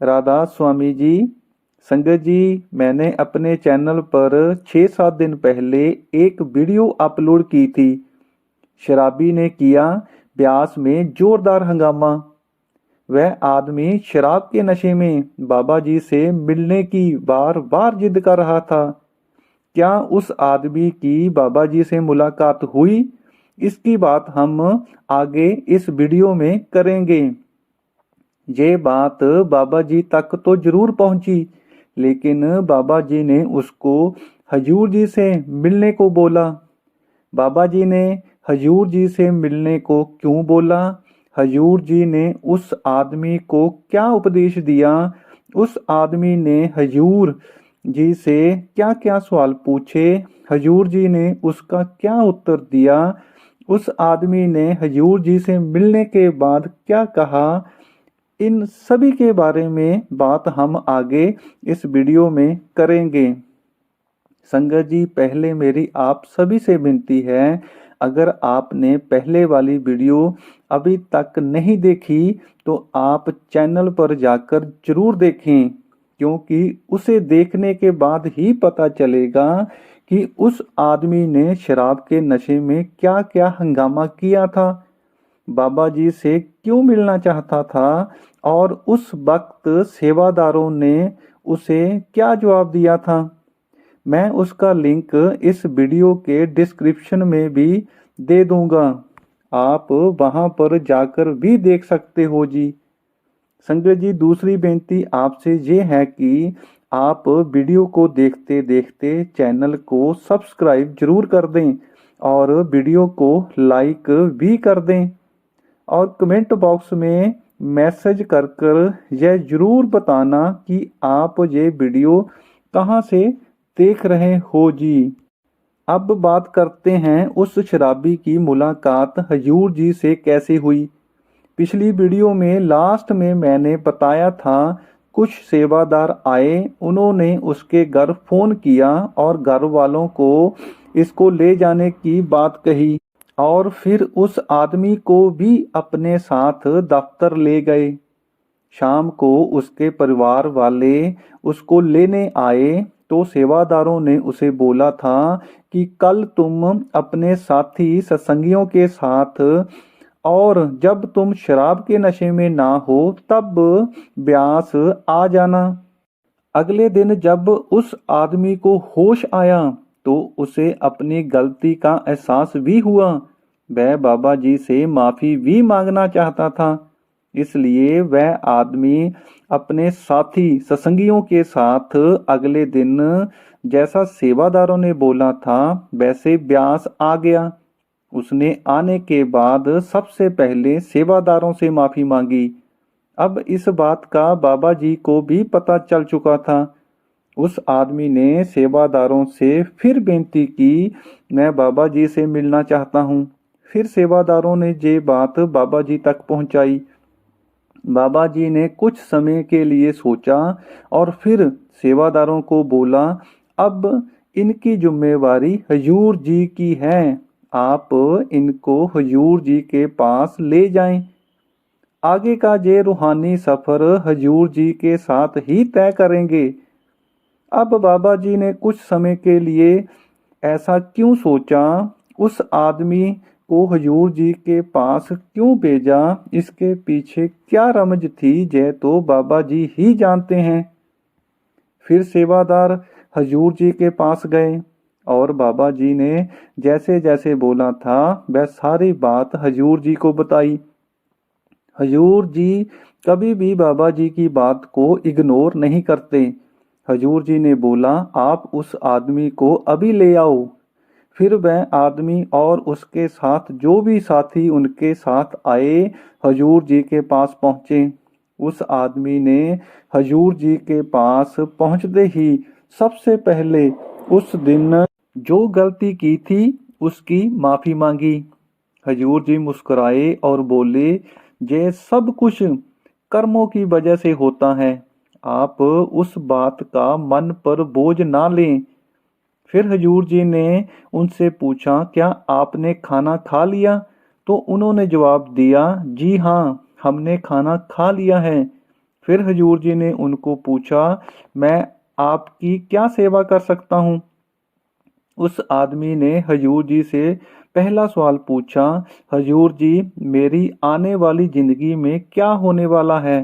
राधा स्वामी जी। संगत जी, मैंने अपने चैनल पर 6-7 दिन पहले एक वीडियो अपलोड की थी। शराबी ने किया ब्यास में जोरदार हंगामा। वह आदमी शराब के नशे में बाबा जी से मिलने की बार बार जिद कर रहा था। क्या उस आदमी की बाबा जी से मुलाकात हुई? इसकी बात हम आगे इस वीडियो में करेंगे। ये बात बाबा जी तक तो जरूर पहुंची, लेकिन बाबा जी ने उसको हजूर जी से मिलने को बोला। बाबा जी ने हजूर जी से मिलने को क्यों बोला? हजूर जी ने उस आदमी को क्या उपदेश दिया? उस आदमी ने हजूर जी से क्या क्या सवाल पूछे? हजूर जी ने उसका क्या उत्तर दिया? उस आदमी ने हजूर जी से मिलने के बाद क्या कहा? इन सभी के बारे में बात हम आगे इस वीडियो में करेंगे। संगत जी, पहले मेरी आप सभी से विनती है, अगर आपने पहले वाली वीडियो अभी तक नहीं देखी तो आप चैनल पर जाकर जरूर देखें, क्योंकि उसे देखने के बाद ही पता चलेगा कि उस आदमी ने शराब के नशे में क्या क्या हंगामा किया था, बाबा जी से क्यों मिलना चाहता था और उस वक्त सेवादारों ने उसे क्या जवाब दिया था। मैं उसका लिंक इस वीडियो के डिस्क्रिप्शन में भी दे दूंगा। आप वहां पर जाकर भी देख सकते हो जी। संगत जी, दूसरी बेनती आपसे ये है कि आप वीडियो को देखते देखते चैनल को सब्सक्राइब जरूर कर दें और वीडियो को लाइक भी कर दें और कमेंट बॉक्स में मैसेज कर कर यह जरूर बताना कि आप ये वीडियो कहाँ से देख रहे हो जी। अब बात करते हैं उस शराबी की मुलाकात हजूर जी से कैसे हुई। पिछली वीडियो में लास्ट में मैंने बताया था, कुछ सेवादार आए, उन्होंने उसके घर फोन किया और घर वालों को इसको ले जाने की बात कही और फिर उस आदमी को भी अपने साथ दफ्तर ले गए। शाम को उसके परिवार वाले उसको लेने आए तो सेवादारों ने उसे बोला था कि कल तुम अपने साथी सत्संगियों के साथ और जब तुम शराब के नशे में ना हो तब ब्यास आ जाना। अगले दिन जब उस आदमी को होश आया तो उसे अपनी गलती का एहसास भी हुआ। वह बाबा जी से माफी भी मांगना चाहता था। इसलिए वह आदमी अपने साथी सत्संगियों के साथ अगले दिन जैसा सेवादारों ने बोला था वैसे ब्यास आ गया। उसने आने के बाद सबसे पहले सेवादारों से माफी मांगी। अब इस बात का बाबा जी को भी पता चल चुका था। उस आदमी ने सेवादारों से फिर बेनती की, मैं बाबा जी से मिलना चाहता हूँ। फिर सेवादारों ने ये बात बाबा जी तक पहुंचाई। बाबा जी ने कुछ समय के लिए सोचा और फिर सेवादारों को बोला, अब इनकी जिम्मेवारी हजूर जी की है, आप इनको हजूर जी के पास ले जाएं। आगे का ये रूहानी सफर हजूर जी के साथ ही तय करेंगे। अब बाबा जी ने कुछ समय के लिए ऐसा क्यों सोचा, उस आदमी को हजूर जी के पास क्यों भेजा, इसके पीछे क्या रमज थी, ये तो बाबा जी ही जानते हैं। फिर सेवादार हजूर जी के पास गए और बाबा जी ने जैसे जैसे बोला था वह सारी बात हजूर जी को बताई। हजूर जी कभी भी बाबा जी की बात को इग्नोर नहीं करते। हजूर जी ने बोला, आप उस आदमी को अभी ले आओ। फिर वह आदमी और उसके साथ जो भी साथी उनके साथ आए हजूर जी के पास पहुंचे। उस आदमी ने हजूर जी के पास पहुंचते ही सबसे पहले उस दिन जो गलती की थी उसकी माफी मांगी। हजूर जी मुस्कुराए और बोले, ये सब कुछ कर्मों की वजह से होता है, आप उस बात का मन पर बोझ ना लें। फिर हजूर जी ने उनसे पूछा, क्या आपने खाना खा लिया? तो उन्होंने जवाब दिया, जी हाँ, हमने खाना खा लिया है। फिर हजूर जी ने उनको पूछा, मैं आपकी क्या सेवा कर सकता हूँ। उस आदमी ने हजूर जी से पहला सवाल पूछा, हजूर जी, मेरी आने वाली जिंदगी में क्या होने वाला है।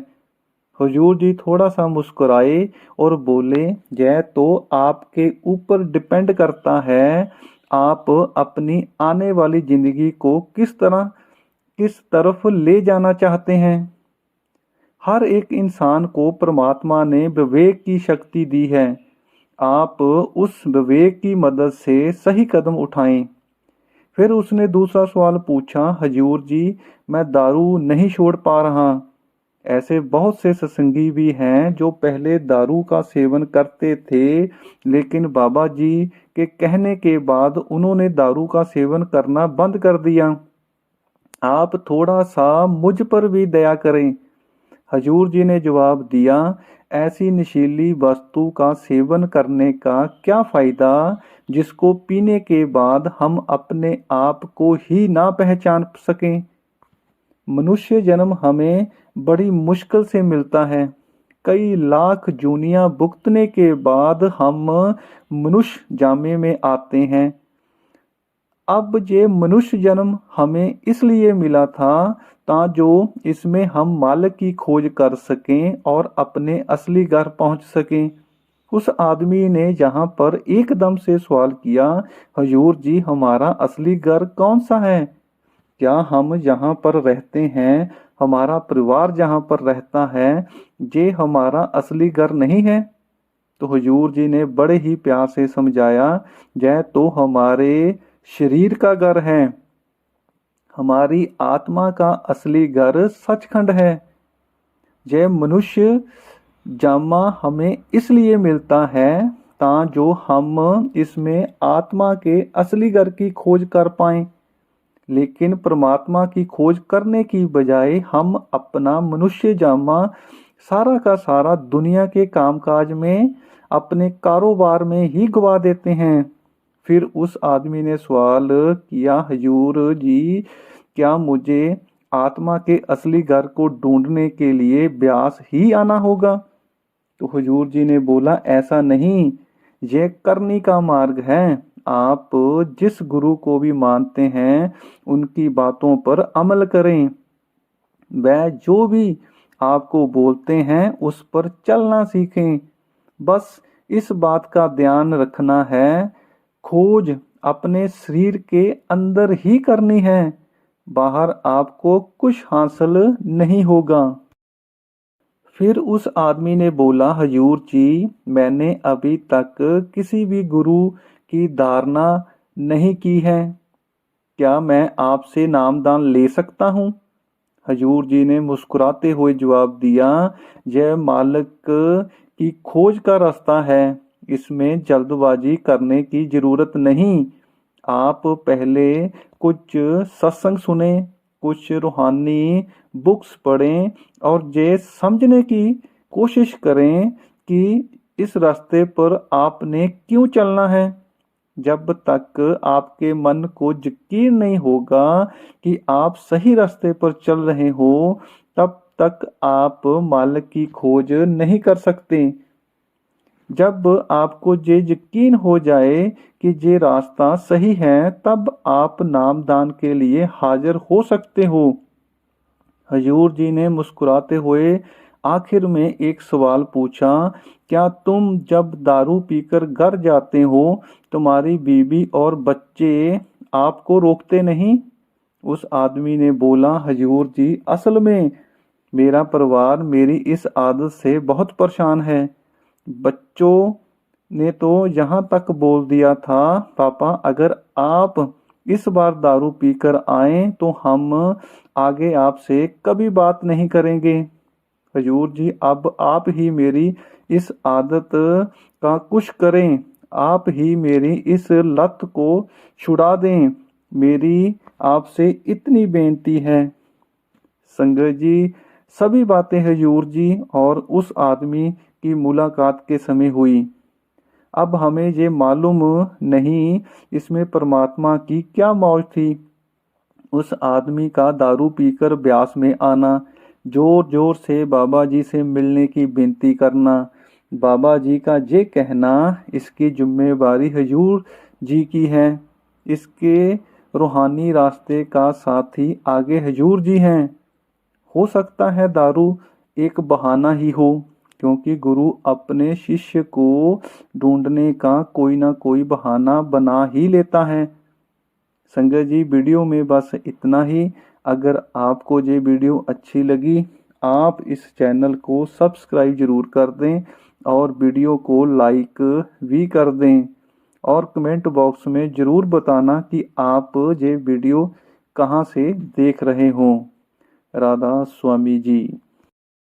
हुजूर जी थोड़ा सा मुस्कुराए और बोले, यह तो आपके ऊपर डिपेंड करता है, आप अपनी आने वाली जिंदगी को किस तरफ ले जाना चाहते हैं। हर एक इंसान को परमात्मा ने विवेक की शक्ति दी है, आप उस विवेक की मदद से सही कदम उठाएं। फिर उसने दूसरा सवाल पूछा, हजूर जी, मैं दारू नहीं छोड़ पा रहा। ऐसे बहुत से सत्संगी भी हैं जो पहले दारू का सेवन करते थे, लेकिन बाबा जी के कहने के बाद उन्होंने दारू का सेवन करना बंद कर दिया। आप थोड़ा सा मुझ पर भी दया करें। हजूर जी ने जवाब दिया, ऐसी नशीली वस्तु का सेवन करने का क्या फायदा जिसको पीने के बाद हम अपने आप को ही ना पहचान सकें। मनुष्य जन्म हमें बड़ी मुश्किल से मिलता है। कई लाख जूनियां भुगतने के बाद हम मनुष्य जामे में आते हैं। अब ये मनुष्य जन्म हमें इसलिए मिला था जो इसमें हम मालिक की खोज कर सकें और अपने असली घर पहुंच सकें। उस आदमी ने यहाँ पर एकदम से सवाल किया, हजूर जी, हमारा असली घर कौन सा है? क्या हम जहाँ पर रहते हैं, हमारा परिवार जहाँ पर रहता है, ये हमारा असली घर नहीं है? तो हुजूर जी ने बड़े ही प्यार से समझाया, यह तो हमारे शरीर का घर है, हमारी आत्मा का असली घर सचखंड है। यह मनुष्य जामा हमें इसलिए मिलता है जो हम इसमें आत्मा के असली घर की खोज कर पाएं। लेकिन परमात्मा की खोज करने की बजाय हम अपना मनुष्य जामा सारा का सारा दुनिया के कामकाज में, अपने कारोबार में ही गवा देते हैं। फिर उस आदमी ने सवाल किया, हजूर जी, क्या मुझे आत्मा के असली घर को ढूंढने के लिए ब्यास ही आना होगा? तो हुजूर जी ने बोला, ऐसा नहीं, यह करनी का मार्ग है। आप जिस गुरु को भी मानते हैं उनकी बातों पर अमल करें। वह जो भी आपको बोलते हैं उस पर चलना सीखें। बस इस बात का ध्यान रखना है, खोज अपने शरीर के अंदर ही करनी है, बाहर आपको कुछ हासिल नहीं होगा। फिर उस आदमी ने बोला, हजूर जी, मैंने अभी तक किसी भी गुरु की धारणा नहीं की है, क्या मैं आपसे नामदान ले सकता हूँ? हजूर जी ने मुस्कुराते हुए जवाब दिया, यह मालिक की खोज का रास्ता है, इसमें जल्दबाजी करने की जरूरत नहीं। आप पहले कुछ सत्संग सुने, कुछ रूहानी बुक्स पढ़ें और ये समझने की कोशिश करें कि इस रास्ते पर आपने क्यों चलना है। जब तक आपके मन को यकीन नहीं होगा कि आप सही रास्ते पर चल रहे हो, तब तक आप मालिक की खोज नहीं कर सकते। जब आपको ये यकीन हो जाए कि ये रास्ता सही है, तब आप नामदान के लिए हाजिर हो सकते हो। हजूर जी ने मुस्कुराते हुए आखिर में एक सवाल पूछा, क्या तुम जब दारू पीकर घर जाते हो, तुम्हारी बीवी और बच्चे आपको रोकते नहीं? उस आदमी ने बोला, हजूर जी, असल में मेरा परिवार मेरी इस आदत से बहुत परेशान है। बच्चों ने तो यहाँ तक बोल दिया था, पापा, अगर आप इस बार दारू पीकर आए तो हम आगे आपसे कभी बात नहीं करेंगे। हजूर जी, अब आप ही मेरी इस आदत का कुछ करें, आप ही मेरी इस लत को छुड़ा दें, मेरी आपसे इतनी बेनती है। संगत जी, सभी बातें हजूर जी और उस आदमी की मुलाकात के समय हुई। अब हमें ये मालूम नहीं इसमें परमात्मा की क्या मौज थी। उस आदमी का दारू पीकर ब्यास में आना, जोर जोर से बाबा जी से मिलने की विनती करना। बाबा जी का ये कहना इसकी जिम्मेवारी हजूर जी की है। इसके रूहानी रास्ते का साथी आगे हजूर जी हैं। हो सकता है दारू एक बहाना ही हो, क्योंकि गुरु अपने शिष्य को ढूंढने का कोई ना कोई बहाना बना ही लेता है। संगत जी, वीडियो में बस इतना ही। अगर आपको ये वीडियो अच्छी लगी, आप इस चैनल को सब्सक्राइब जरूर कर दें और वीडियो को लाइक भी कर दें और कमेंट बॉक्स में ज़रूर बताना कि आप ये वीडियो कहाँ से देख रहे हों। राधा स्वामी जी।